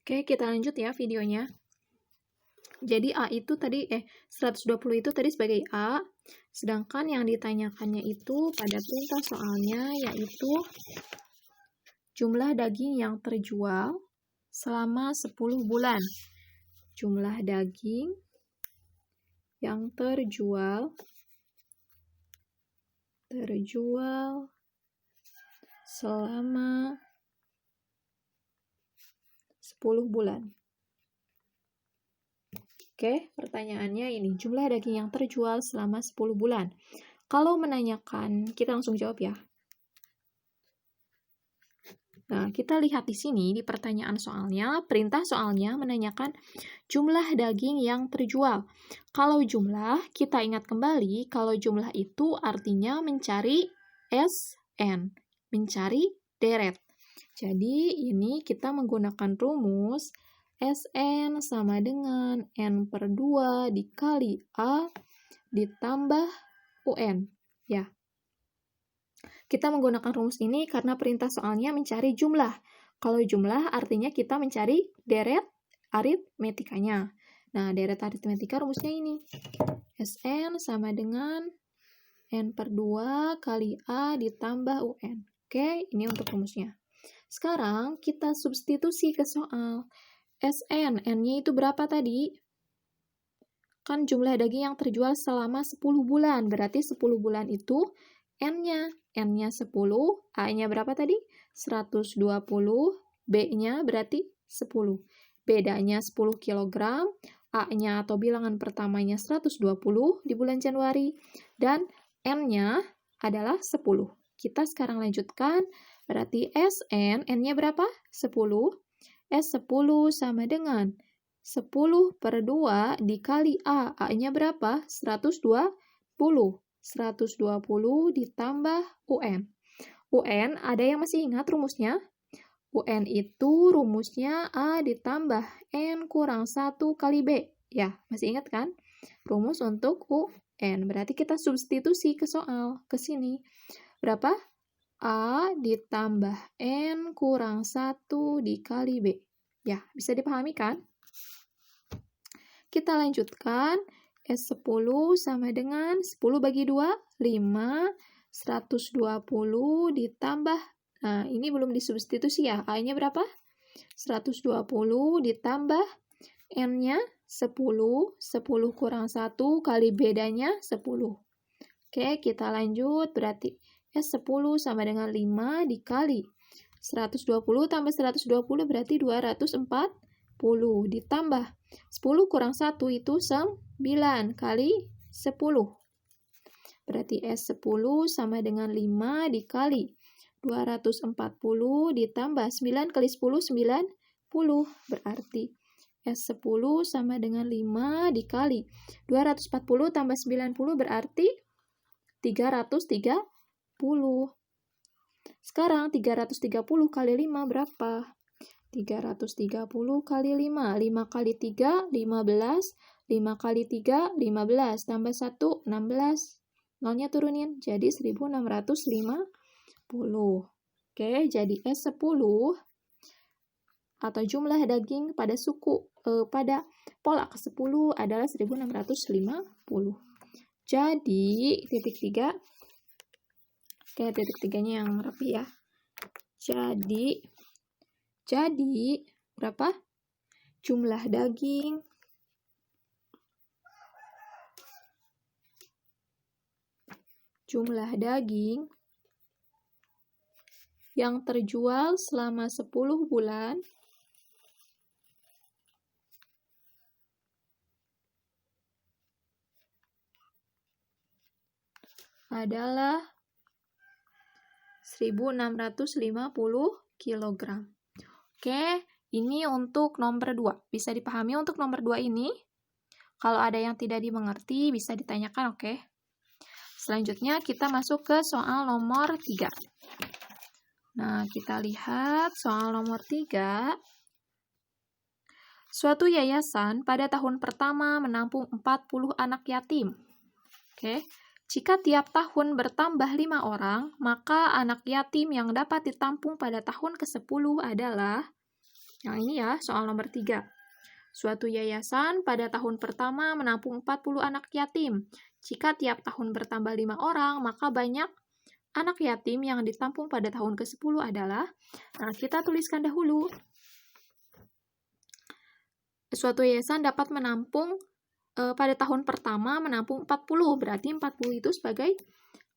Oke, kita lanjut ya videonya. Jadi A itu tadi 120 itu tadi sebagai A, sedangkan yang ditanyakannya itu pada perintah soalnya yaitu jumlah daging yang terjual selama 10 bulan. Jumlah daging yang terjual selama 10 bulan. Oke, pertanyaannya ini, jumlah daging yang terjual selama 10 bulan. Kalau menanyakan, kita langsung jawab ya. Nah, kita lihat di sini, di pertanyaan soalnya, perintah soalnya menanyakan jumlah daging yang terjual. Kalau jumlah, kita ingat kembali, kalau jumlah itu artinya mencari SN, mencari deret. Jadi, ini kita menggunakan rumus SN sama dengan N per 2 dikali A ditambah UN. Ya. Kita menggunakan rumus ini karena perintah soalnya mencari jumlah. Kalau jumlah artinya kita mencari deret aritmetikanya. Nah, deret aritmetika rumusnya ini. SN sama dengan N per 2 kali A ditambah UN. Oke, ini untuk rumusnya. Sekarang kita substitusi ke soal. SN, N-nya itu berapa tadi? Kan jumlah daging yang terjual selama 10 bulan. Berarti 10 bulan itu N-nya. N-nya 10, A-nya berapa tadi? 120, B-nya berarti 10. Bedanya 10 kg, A-nya atau bilangan pertamanya 120 di bulan Januari, dan N-nya adalah 10. Kita sekarang lanjutkan, berarti SN, N-nya berapa? 10. S10 sama dengan 10 per 2 dikali A. A-nya berapa? 120. 120 ditambah UN. UN, ada yang masih ingat rumusnya? UN itu rumusnya A ditambah N kurang 1 kali B. Ya, masih ingat kan? Rumus untuk UN. Berarti kita substitusi ke soal, ke sini. Berapa? A ditambah N kurang 1 dikali B. Ya, bisa dipahami kan? Kita lanjutkan. S10 sama dengan 10 bagi 2, 5. 120 ditambah, nah ini belum disubstitusi ya. A-nya berapa? 120 ditambah N-nya 10. 10 kurang 1 kali bedanya 10. Oke, kita lanjut. Berarti S10 sama dengan 5 dikali 120 tambah 120 berarti 240 ditambah 10 kurang 1 itu 9 kali 10. Berarti S10 sama dengan 5 dikali 240 ditambah 9 kali 10, 90. Berarti S10 sama dengan 5 dikali 240 tambah 90 berarti 330. Sekarang 330 kali 5 berapa? 330 kali 5. 5 kali 3, 15. 5 kali 3, 15. Tambah 1, 16. Nolnya turunin, jadi 1650. Oke, jadi S10 atau jumlah daging pada pada pola ke-10 adalah 1650. Jadi, titik 3. Oke, titik 3-nya yang rapi ya. Jadi berapa? Jumlah daging yang terjual selama 10 bulan adalah 1650 kg. Oke, ini untuk nomor 2. Bisa dipahami untuk nomor 2 ini? Kalau ada yang tidak dimengerti, bisa ditanyakan, oke? Selanjutnya, kita masuk ke soal nomor 3. Nah, kita lihat soal nomor 3. Suatu yayasan pada tahun pertama menampung 40 anak yatim. Oke. Jika tiap tahun bertambah 5 orang, maka anak yatim yang dapat ditampung pada tahun ke-10 adalah Yang ini ya, soal nomor 3. Suatu yayasan pada tahun pertama menampung 40 anak yatim. Jika tiap tahun bertambah 5 orang, maka banyak anak yatim yang ditampung pada tahun ke-10 adalah, nah kita tuliskan dahulu. Suatu yayasan dapat menampung pada tahun pertama menampung 40, berarti 40 itu sebagai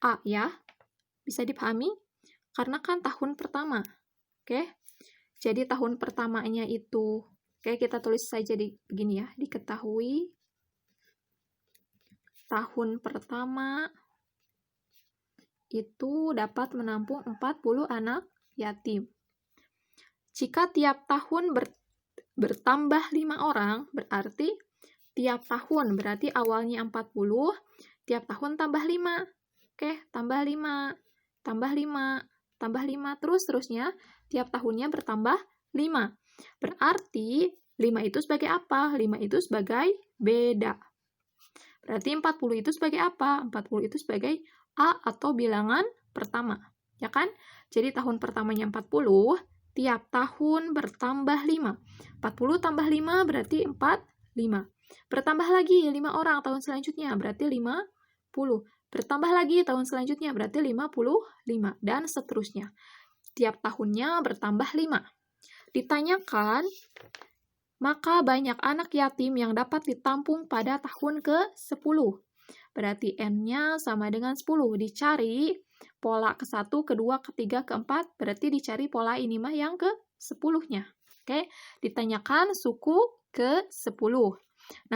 A ya. Bisa dipahami? Karena kan tahun pertama. Oke. Jadi tahun pertamanya itu, oke kita tulis saja begini ya, diketahui tahun pertama itu dapat menampung 40 anak yatim. Jika tiap tahun bertambah 5 orang, berarti tiap tahun, berarti awalnya 40, tiap tahun tambah 5. Oke, tambah 5, tambah 5, tambah 5, terus-terusnya, tiap tahunnya bertambah 5. Berarti 5 itu sebagai apa? 5 itu sebagai beda. Berarti 40 itu sebagai apa? 40 itu sebagai A atau bilangan pertama. Ya kan? Jadi tahun pertamanya 40, tiap tahun bertambah 5. 40 tambah 5 berarti 45. Bertambah lagi 5 orang tahun selanjutnya berarti 50. Bertambah lagi tahun selanjutnya berarti 55 dan seterusnya. Tiap tahunnya bertambah 5. Ditanyakan, maka banyak anak yatim yang dapat ditampung pada tahun ke-10. Berarti N-nya sama dengan 10. Dicari pola ke-1, ke-2, ke-3, ke-4. Berarti dicari pola ini mah yang ke-10-nya. Oke, ditanyakan suku ke-10.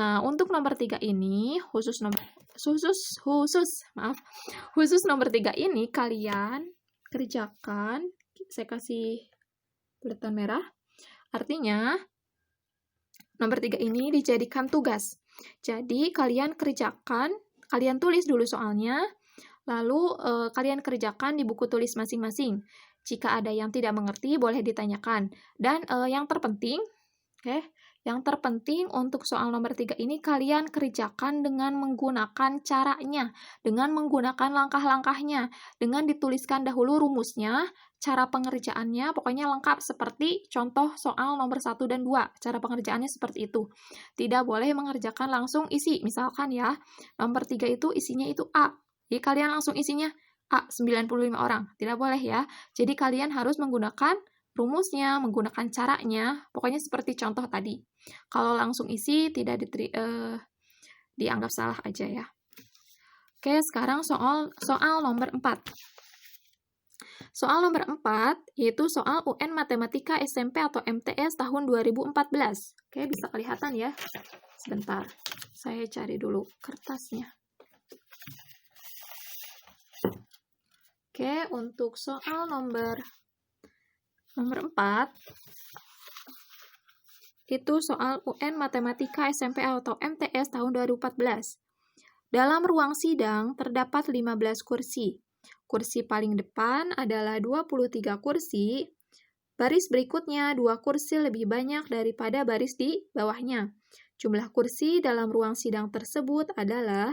Nah, untuk nomor 3 ini, khusus nomor 3 ini kalian kerjakan, saya kasih bulatan merah. Artinya, nomor 3 ini dijadikan tugas. Jadi, kalian kerjakan, kalian tulis dulu soalnya, lalu kalian kerjakan di buku tulis masing-masing. Jika ada yang tidak mengerti, boleh ditanyakan. Dan yang terpenting, yang terpenting untuk soal nomor 3 ini kalian kerjakan dengan menggunakan caranya, dengan menggunakan langkah-langkahnya, dengan dituliskan dahulu rumusnya, cara pengerjaannya, pokoknya lengkap seperti contoh soal nomor 1 dan 2. Cara pengerjaannya seperti itu. Tidak boleh mengerjakan langsung isi. Misalkan ya, nomor 3 itu isinya itu A. Jadi kalian langsung isinya A, 95 orang. Tidak boleh ya. Jadi kalian harus menggunakan rumusnya, menggunakan caranya, pokoknya seperti contoh tadi. Kalau langsung isi, tidak dianggap salah aja ya. Oke, sekarang soal nomor 4. Soal nomor 4, yaitu soal UN Matematika SMP atau MTS tahun 2014. Oke, bisa kelihatan ya. Sebentar, saya cari dulu kertasnya. Oke, untuk soal nomor 4, itu soal UN Matematika SMP atau MTS tahun 2014. Dalam ruang sidang terdapat 15 kursi. Kursi paling depan adalah 23 kursi. Baris berikutnya 2 kursi lebih banyak daripada baris di bawahnya. Jumlah kursi dalam ruang sidang tersebut adalah,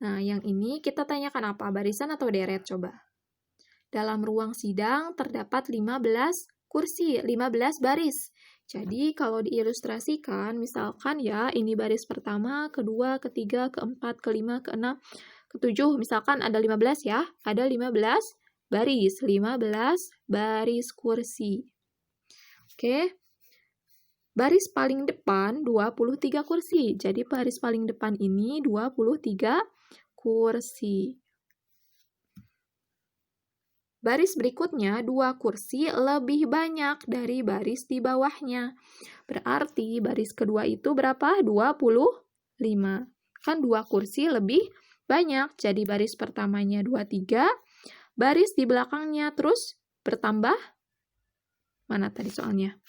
nah yang ini kita tanyakan apa? Barisan atau deret coba? Dalam ruang sidang terdapat 15 kursi, 15 baris. Jadi, kalau diilustrasikan, misalkan ya, ini baris pertama, kedua, ketiga, keempat, kelima, keenam, ketujuh. Misalkan ada 15 ya, ada 15 baris, 15 baris kursi. Oke. Baris paling depan 23 kursi. Jadi, baris paling depan ini 23 kursi. Baris berikutnya 2 kursi lebih banyak dari baris di bawahnya. Berarti baris kedua itu berapa? 25. Kan 2 kursi lebih banyak. Jadi baris pertamanya 23, baris di belakangnya terus bertambah. Mana tadi soalnya?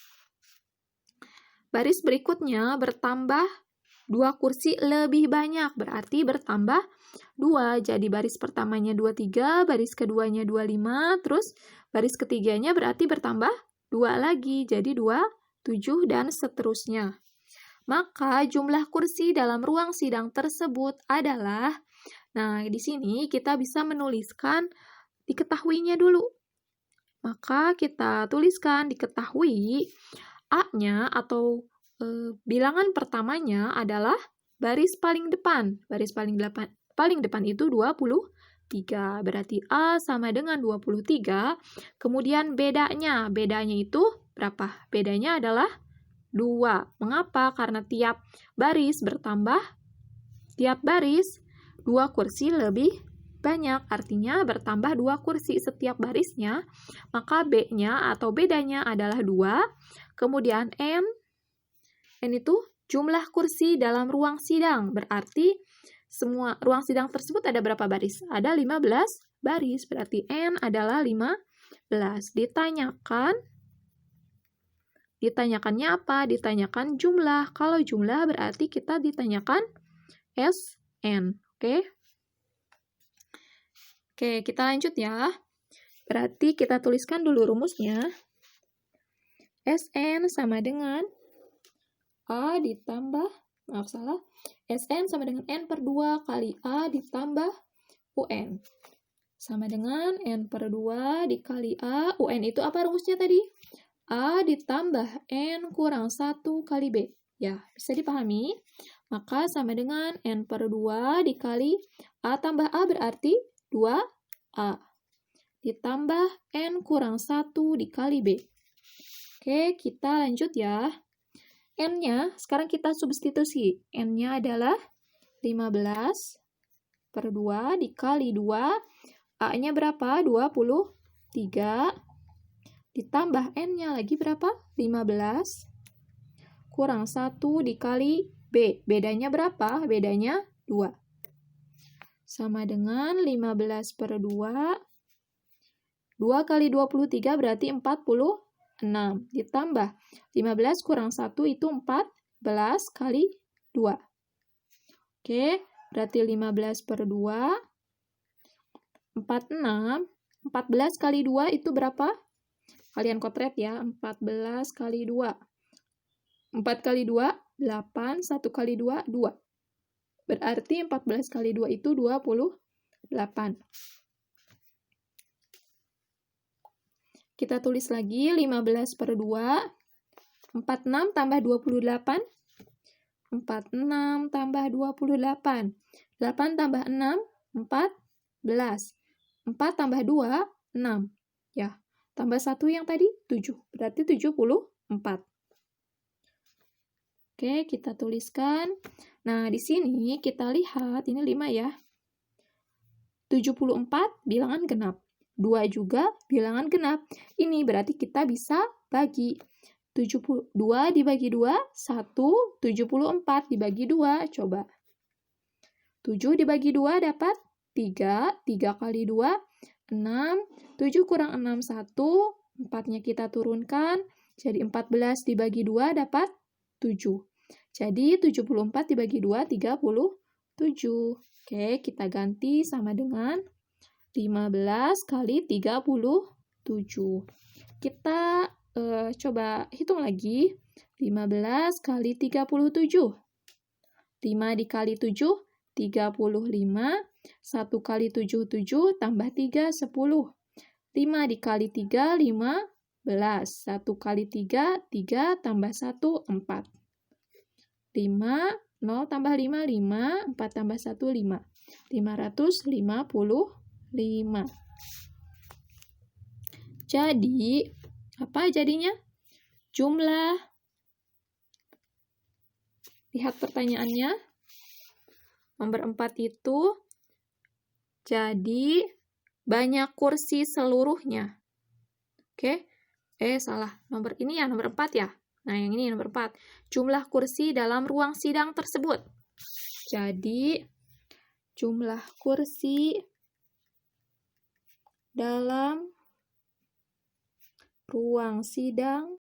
Baris berikutnya bertambah 2 kursi lebih banyak, berarti bertambah 2. Jadi baris pertamanya 23, baris keduanya 25, terus baris ketiganya berarti bertambah 2 lagi, jadi 27 dan seterusnya. Maka jumlah kursi dalam ruang sidang tersebut adalah, nah di sini kita bisa menuliskan diketahuinya dulu. Maka kita tuliskan diketahui A-nya atau bilangan pertamanya adalah baris paling depan. Baris paling depan itu 23. Berarti A sama dengan 23. Kemudian bedanya itu berapa? Bedanya adalah 2. Mengapa? Karena tiap baris 2 kursi lebih banyak, artinya bertambah 2 kursi setiap barisnya, maka B-nya atau bedanya adalah 2, kemudian N itu jumlah kursi dalam ruang sidang, berarti semua ruang sidang tersebut ada berapa baris? Ada 15 baris, berarti N adalah 15. Ditanyakannya apa? Ditanyakan jumlah. Kalau jumlah berarti kita ditanyakan SN, oke? Oke, kita lanjut ya. Berarti kita tuliskan dulu rumusnya. SN sama dengan A ditambah, SN sama dengan N per 2 kali A ditambah UN. Sama dengan N per 2 dikali A. UN itu apa rumusnya tadi? A ditambah N kurang 1 kali B. Ya, bisa dipahami. Maka sama dengan N per 2 dikali A tambah A berarti 2A. Ditambah N kurang 1 dikali B. Oke, kita lanjut ya. N-nya, sekarang kita substitusi. N-nya adalah 15 per 2 dikali 2. A-nya berapa? 23. Ditambah N-nya lagi berapa? 15. Kurang 1 dikali B. Bedanya berapa? Bedanya 2. Sama dengan 15 per 2. 2 kali 23 berarti 46. Ditambah 15 kurang 1 itu 14 kali 2. Oke, berarti 15 per 2. 46. 14 kali 2 itu berapa? Kalian kotret ya. 14 kali 2. 4 kali 2, 8. 1 kali 2, 2. Berarti 14 kali 2 itu 28. Kita tulis lagi 15 per 2. 46 tambah 28. 46 tambah 28. 8 tambah 6, 14. 4 tambah 2, 6. Ya, tambah 1 yang tadi, 7. Berarti 74. Oke, kita tuliskan. Nah, di sini kita lihat, ini 5 ya. 74 bilangan genap. 2 juga bilangan genap. Ini berarti kita bisa bagi. 2 dibagi 2, 1. 74 dibagi 2, coba. 7 dibagi 2 dapat 3. 3 kali 2, 6. 7 kurang 6, 1. 4-nya kita turunkan. Jadi 14 dibagi 2 dapat 7. Jadi 74 dibagi 2, 37. Oke, kita ganti sama dengan 15 kali 37. Kita coba hitung lagi. 15 kali 37. 5 dikali 7, 35. 1 kali 7, 7. Tambah 3, 10. 5 dikali 3, 15. 1 kali 3, 3. Tambah 1, 4. 5, 0 tambah 5, 5. 4 tambah 1, 5. 555. Jadi, apa jadinya? Jumlah. Lihat pertanyaannya. Nomor 4 itu, jadi banyak kursi seluruhnya. Oke? Salah. Nomor ini ya, nomor 4 ya. Nah, yang ini nomor 4. Jumlah kursi dalam ruang sidang tersebut. Jadi, jumlah kursi dalam ruang sidang